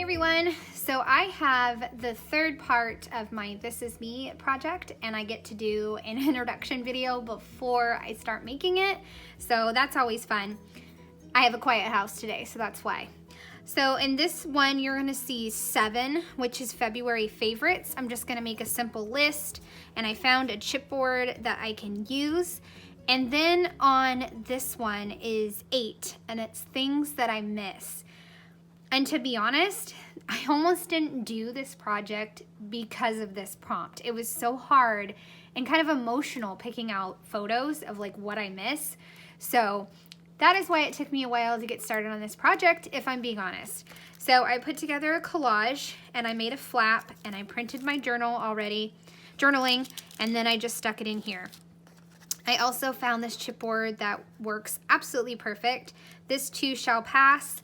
everyone. So I have the third part of my This Is Me project, and I get to do an introduction video before I start making it. So that's always fun. I have a quiet house today, so that's why. So in this one, you're gonna see 7, which is February favorites. I'm just gonna make a simple list, and I found a chipboard that I can use. And then on this one is 8, and it's things that I miss. And to be honest, I almost didn't do this project because of this prompt. It was so hard and kind of emotional picking out photos of like what I miss. So that is why it took me a while to get started on this project, if I'm being honest. So I put together a collage and I made a flap and I printed my journaling, and then I just stuck it in here. I also found this chipboard that works absolutely perfect. This too shall pass.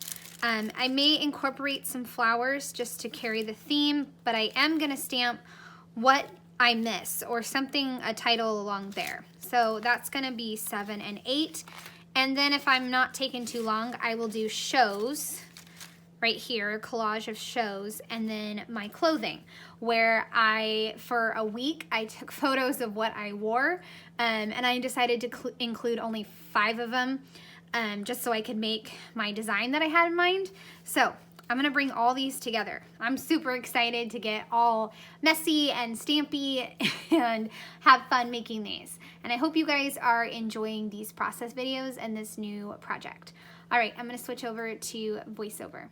I may incorporate some flowers just to carry the theme, but I am gonna stamp what I miss or something, a title along there. So that's gonna be 7 and 8. And then if I'm not taking too long, I will do shows right here, a collage of shows, and then my clothing, where for a week, I took photos of what I wore, and I decided to include only 5 of them, just so I could make my design that I had in mind. So I'm gonna bring all these together. I'm super excited to get all messy and stampy and have fun making these. And I hope you guys are enjoying these process videos and this new project. All right, I'm gonna switch over to voiceover.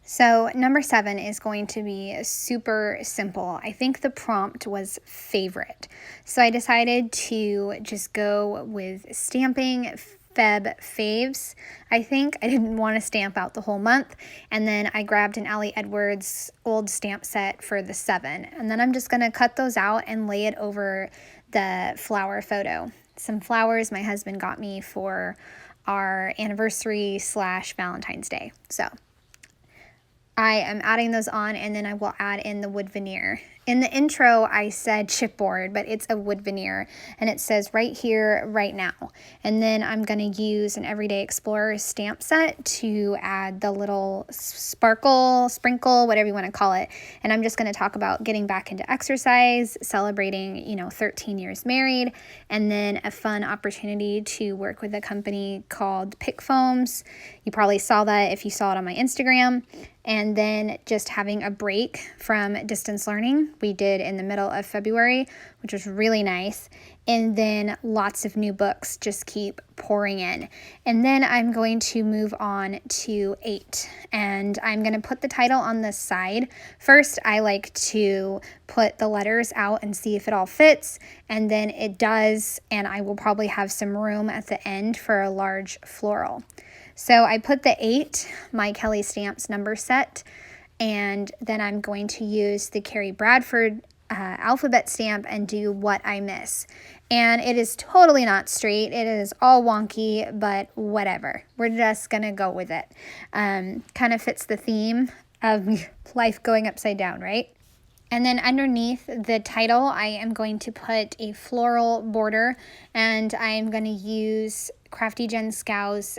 So number 7 is going to be super simple. I think the prompt was favorite. So I decided to just go with stamping Feb faves. I think I didn't want to stamp out the whole month, and then I grabbed an Allie Edwards old stamp set for the 7, and then I'm just going to cut those out and lay it over the flower photo. Some flowers my husband got me for our anniversary / Valentine's Day. So I am adding those on, and then I will add in the wood veneer. In the intro, I said chipboard, but it's a wood veneer, and it says right here, right now. And then I'm going to use an Everyday Explorer stamp set to add the little sparkle, sprinkle, whatever you want to call it. And I'm just going to talk about getting back into exercise, celebrating, 13 years married, and then a fun opportunity to work with a company called Pick Foams. You probably saw that if you saw it on my Instagram. And then just having a break from distance learning we did in the middle of February, which was really nice. And then lots of new books just keep pouring in. And then I'm going to move on to 8. And I'm going to put the title on the side. First, I like to put the letters out and see if it all fits. And then it does. And I will probably have some room at the end for a large floral. So I put the 8, my Kellie Stamps number set, and then I'm going to use the Carrie Bradford alphabet stamp and do what I miss. And it is totally not straight. It is all wonky, but whatever. We're just going to go with it. Kind of fits the theme of life going upside down, right? And then underneath the title, I am going to put a floral border, and I'm going to use Crafty Jen Schow's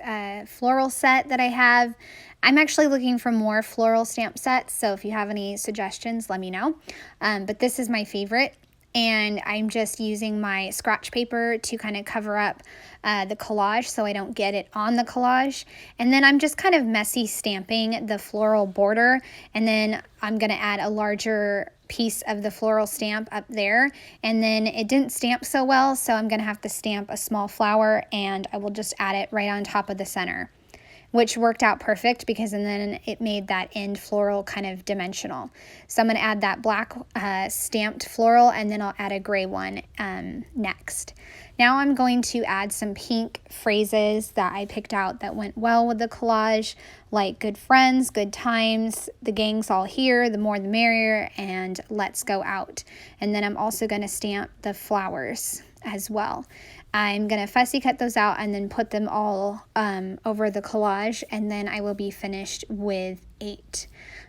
floral set that I have. I'm actually looking for more floral stamp sets, so if you have any suggestions, let me know. But this is my favorite, and I'm just using my scratch paper to kind of cover up the collage so I don't get it on the collage. And then I'm just kind of messy stamping the floral border, and then I'm going to add a larger piece of the floral stamp up there, and then it didn't stamp so well, so I'm going to have to stamp a small flower, and I will just add it right on top of the center, which worked out perfect because and then it made that end floral kind of dimensional. So I'm going to add that black stamped floral, and then I'll add a gray one next. Now I'm going to add some pink phrases that I picked out that went well with the collage, like good friends, good times, the gang's all here, the more the merrier, and let's go out. And then I'm also going to stamp the flowers as well. I'm going to fussy cut those out and then put them all over the collage, and then I will be finished with 8.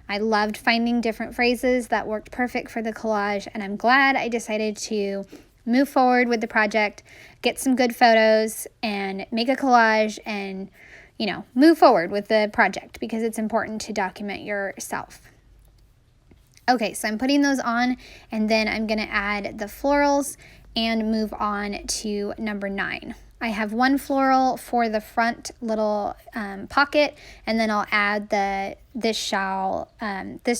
I loved finding different phrases that worked perfect for the collage, and I'm glad I decided to move forward with the project, get some good photos, and make a collage and you know, move forward with the project because it's important to document yourself. Okay, so I'm putting those on, and then I'm going to add the florals and move on to number 9. I have one floral for the front little pocket, and then I'll add this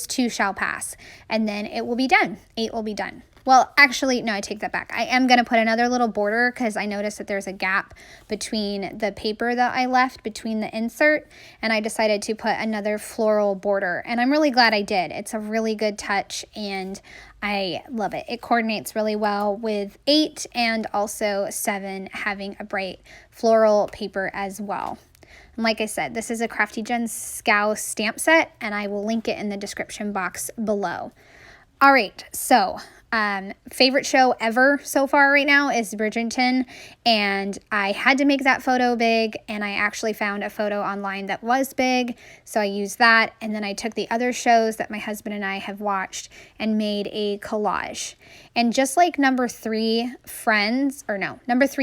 too shall pass, and then it will be done. 8 will be done. Well, actually, no, I take that back. I am going to put another little border because I noticed that there's a gap between the paper that I left between the insert, and I decided to put another floral border, and I'm really glad I did. It's a really good touch, and I love it. It coordinates really well with 8 and also 7 having a bright floral paper as well. And like I said, this is a Crafty Schow stamp set, and I will link it in the description box below. All right, so favorite show ever so far right now is Bridgerton, and I had to make that photo big, and I actually found a photo online that was big, so I used that, and then I took the other shows that my husband and I have watched and made a collage. And just like number 3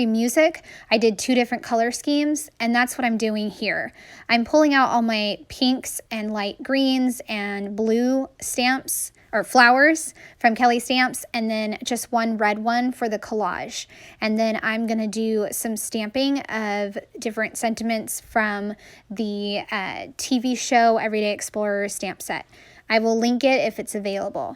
music, I did 2 different color schemes, and that's what I'm doing here. I'm pulling out all my pinks and light greens and blue stamps or flowers from Kellie Stamps, and then just one red one for the collage. And then I'm going to do some stamping of different sentiments from the TV show Everyday Explorer stamp set. I will link it if it's available.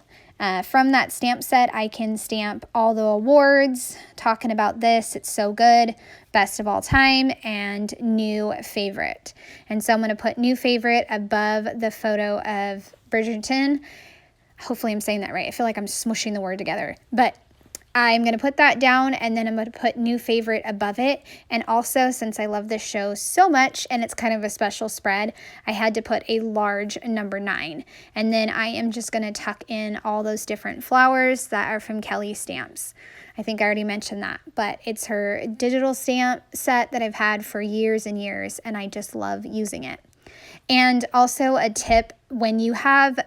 From that stamp set, I can stamp all the awards, talking about this, it's so good, best of all time, and new favorite. And so I'm going to put new favorite above the photo of Bridgerton. Hopefully I'm saying that right. I feel like I'm smushing the word together. But I'm going to put that down, and then I'm going to put new favorite above it. And also, since I love this show so much and it's kind of a special spread, I had to put a large number 9. And then I am just going to tuck in all those different flowers that are from Kellie Stamps. I think I already mentioned that, but it's her digital stamp set that I've had for years and years, and I just love using it. And also a tip, when you have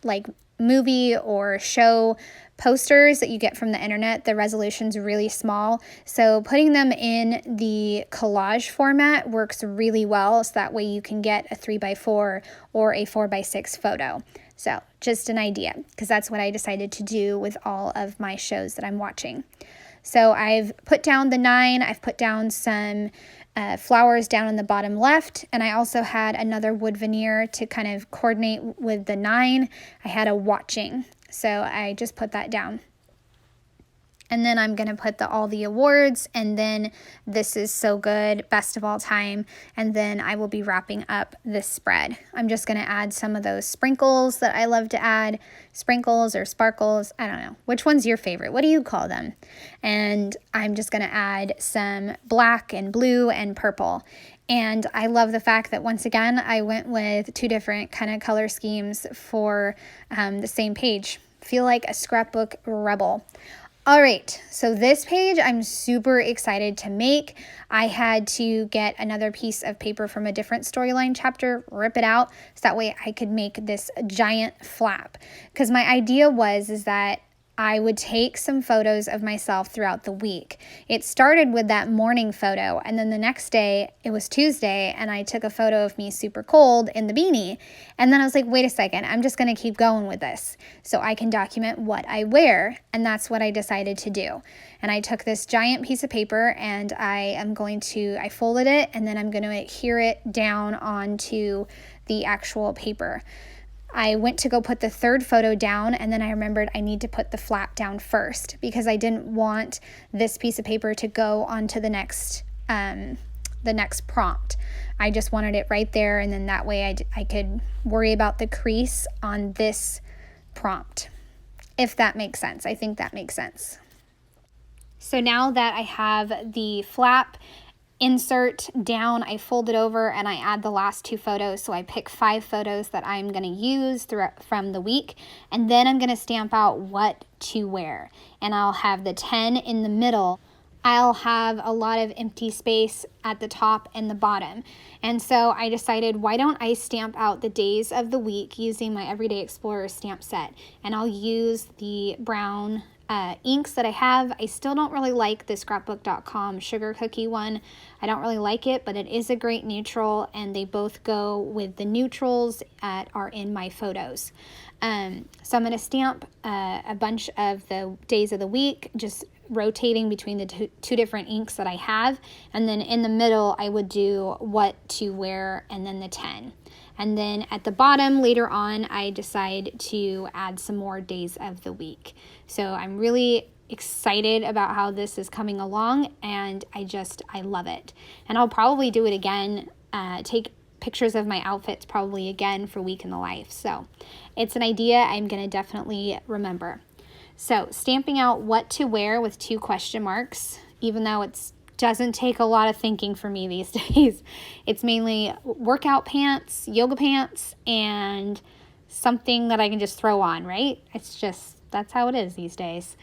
like movie or show posters that you get from the internet, the resolution's really small. So putting them in the collage format works really well. So that way you can get a 3x4 or a 4x6 photo. So just an idea, because that's what I decided to do with all of my shows that I'm watching. So I've put down the 9, I've put down some flowers down on the bottom left, and I also had another wood veneer to kind of coordinate with the 9. I had a watching, so I just put that down. And then I'm going to put all the awards, and then this is so good, best of all time, and then I will be wrapping up this spread. I'm just going to add some of those sprinkles that I love to add, sprinkles or sparkles, I don't know. Which one's your favorite? What do you call them? And I'm just going to add some black and blue and purple. And I love the fact that, once again, I went with 2 different kind of color schemes for the same page. Feel like a scrapbook rebel. All right, so this page I'm super excited to make. I had to get another piece of paper from a different storyline chapter, rip it out, so that way I could make this giant flap. Because my idea is that I would take some photos of myself throughout the week. It started with that morning photo, and then the next day, it was Tuesday, and I took a photo of me super cold in the beanie. And then I was like, wait a second, I'm just going to keep going with this so I can document what I wear, and that's what I decided to do. And I took this giant piece of paper, and I folded it, and then I'm going to adhere it down onto the actual paper. I went to go put the 3rd photo down, and then I remembered I need to put the flap down first because I didn't want this piece of paper to go onto the next prompt. I just wanted it right there, and then that way I could worry about the crease on this prompt, if that makes sense. I think that makes sense. So now that I have the flap insert down, I fold it over and I add the last 2 photos. So I pick 5 photos that I'm going to use from the week, and then I'm going to stamp out what to wear. And I'll have the 10 in the middle. I'll have a lot of empty space at the top and the bottom. And so I decided, why don't I stamp out the days of the week using my Everyday Explorer stamp set? And I'll use the brown inks that I have. I still don't really like the scrapbook.com sugar cookie one. I don't really like it, but it is a great neutral, and they both go with the neutrals that are in my photos. So I'm going to stamp a bunch of the days of the week, just rotating between the two different inks that I have. And then in the middle, I would do what to wear and then the 10. And then at the bottom later on, I decide to add some more days of the week. So I'm really excited about how this is coming along, and I love it. And I'll probably do it again, take pictures of my outfits probably again for Week in the Life. So it's an idea I'm going to definitely remember. So stamping out what to wear with 2 question marks, even though it doesn't take a lot of thinking for me these days. It's mainly workout pants, yoga pants, and something that I can just throw on, right? That's how it is these days.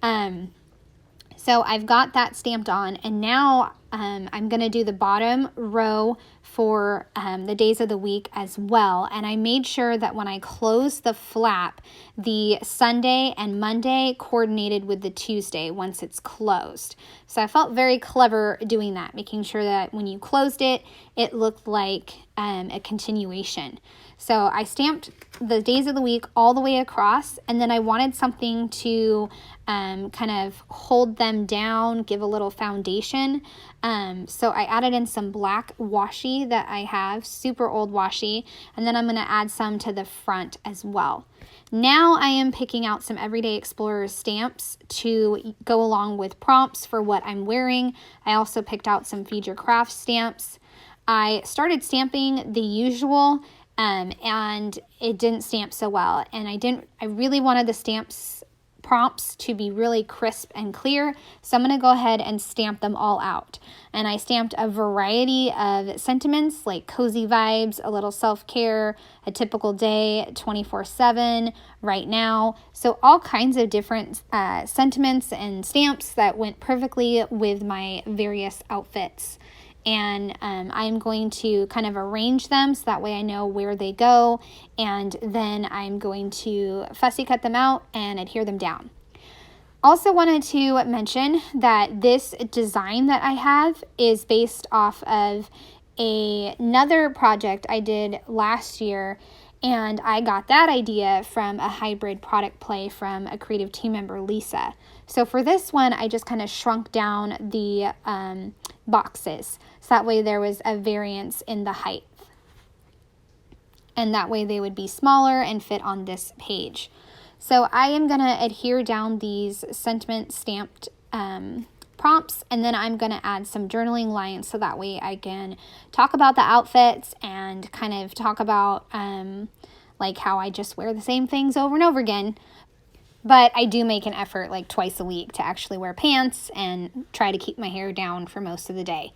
So I've got that stamped on, and now I'm going to do the bottom row for the days of the week as well. And I made sure that when I closed the flap, the Sunday and Monday coordinated with the Tuesday once it's closed. So I felt very clever doing that, making sure that when you closed it, it looked like a continuation. So I stamped the days of the week all the way across, and then I wanted something to kind of hold them down, give a little foundation. So I added in some black washi that I have, super old washi, and then I'm going to add some to the front as well. Now I am picking out some Everyday Explorers stamps to go along with prompts for what I'm wearing. I also picked out some Feed Your Craft stamps. I started stamping the usual, and it didn't stamp so well. And I really wanted the stamps prompts to be really crisp and clear, so I'm going to go ahead and stamp them all out. And I stamped a variety of sentiments like cozy vibes, a little self-care, a typical day, 24/7, right now. So all kinds of different sentiments and stamps that went perfectly with my various outfits. And I'm going to kind of arrange them so that way I know where they go, and then I'm going to fussy cut them out and adhere them down. Also wanted to mention that this design that I have is based off of another project I did last year, and I got that idea from a hybrid product play from a creative team member, Lisa. So for this one, I just kind of shrunk down the boxes, so that way there was a variance in the height. And that way they would be smaller and fit on this page. So I am going to adhere down these sentiment stamped prompts, and then I'm going to add some journaling lines so that way I can talk about the outfits and kind of talk about like how I just wear the same things over and over again. But I do make an effort like twice a week to actually wear pants and try to keep my hair down for most of the day.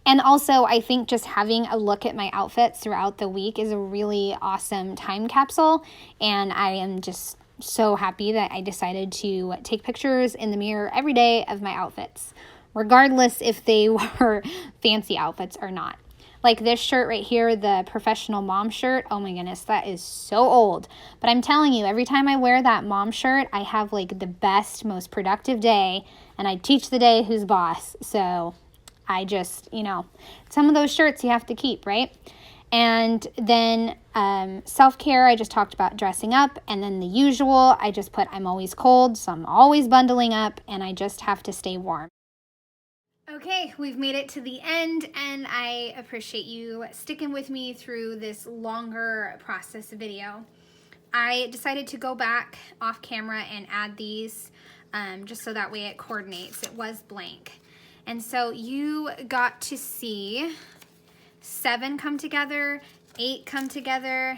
And also, I think just having a look at my outfits throughout the week is a really awesome time capsule. And I am just so happy that I decided to take pictures in the mirror every day of my outfits, regardless if they were fancy outfits or not. Like this shirt right here, the professional mom shirt. Oh my goodness, that is so old. But I'm telling you, every time I wear that mom shirt, I have like the best, most productive day, and I teach the day who's boss. So I just, some of those shirts you have to keep, right? And then self-care, I just talked about dressing up. And then the usual, I just put I'm always cold, so I'm always bundling up, and I just have to stay warm. Okay, we've made it to the end, and I appreciate you sticking with me through this longer process video. I decided to go back off camera and add these just so that way it coordinates. It was blank. And so you got to see 7 come together, 8 come together,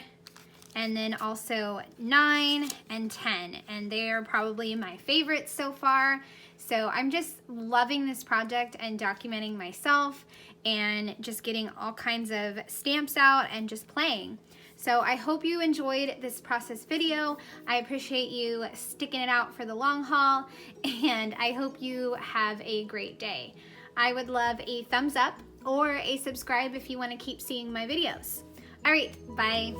and then also 9 and 10. And they are probably my favorites so far. So I'm just loving this project and documenting myself and just getting all kinds of stamps out and just playing. So I hope you enjoyed this process video. I appreciate you sticking it out for the long haul, and I hope you have a great day. I would love a thumbs up or a subscribe if you want to keep seeing my videos. All right, bye.